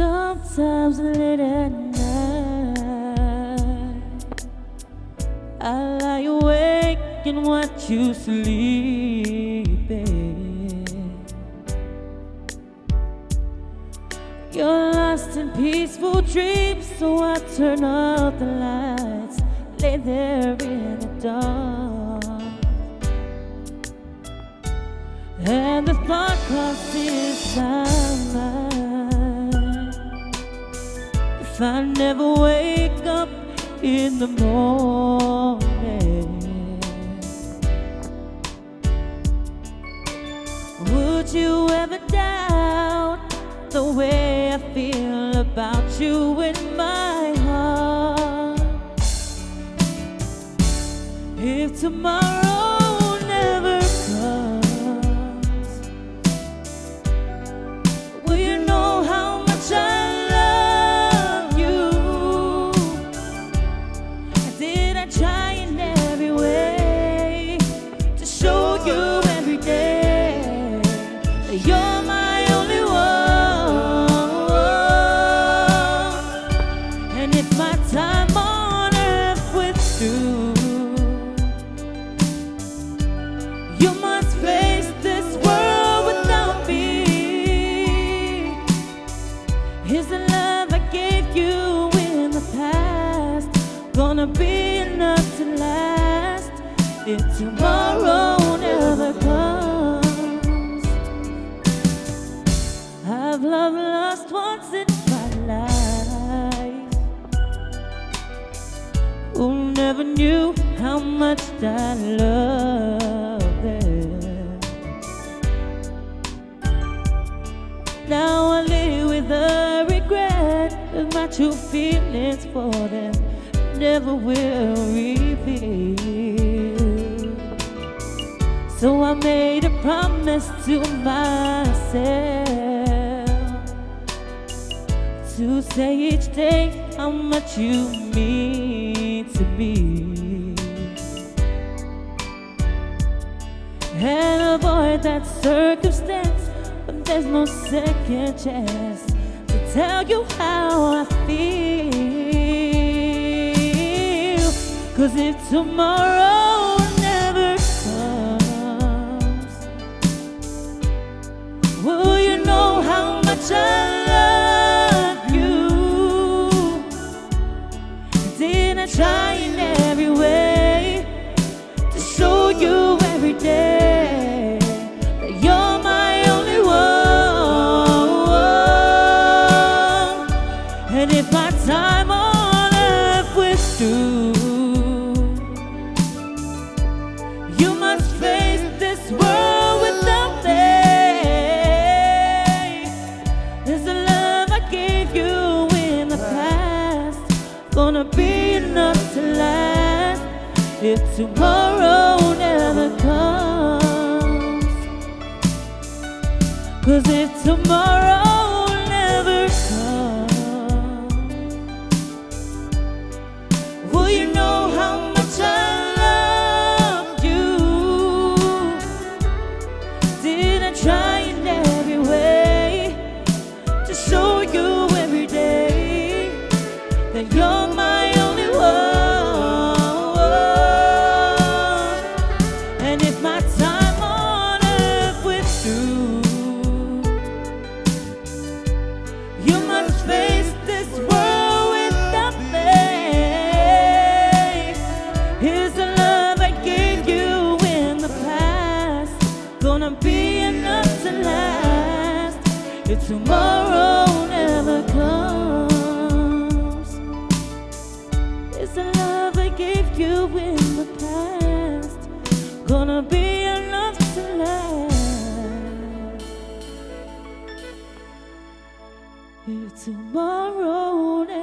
Sometimes late at night, I lie awake and watch you sleeping. You're lost in peaceful dreams, so I turn out the lights, lay there in the dark, and the thought crosses my mind: if I never wake up in the morning, would you ever doubt the way I feel about you in my heart? If tomorrow never comes, will you know how much I love you? Did I try in every way to show you every day that you're my only one? And if my time on earth with you, you must face this world without me. Is the love I gave you in the past gonna be enough to last if tomorrow never comes? I've loved lost once in my life, who never knew how much I loved them. Now I live with the regret of my true feelings for them never will reveal. So I made a promise to myself to say each day how much you mean to me, and avoid that circumstance when there's no second chance to tell you how I feel. 'Cause if tomorrow never comes, will you know how much I love you? Did I try in every way to show you every day that you're my only one? And if my time on earth with you, you must face this world without me. Is the love I gave you in the past gonna be enough to last if tomorrow never comes? 'Cause if tomorrow never comes, will you know how much I love you? Did I try in every way to show you every day that you're my only one? And if my time on earth with you, you must face this world without me. Is the love I gave you in the past gonna be enough to last if tomorrow never comes? Is the love I gave you in the past gonna be enough to last if tomorrow never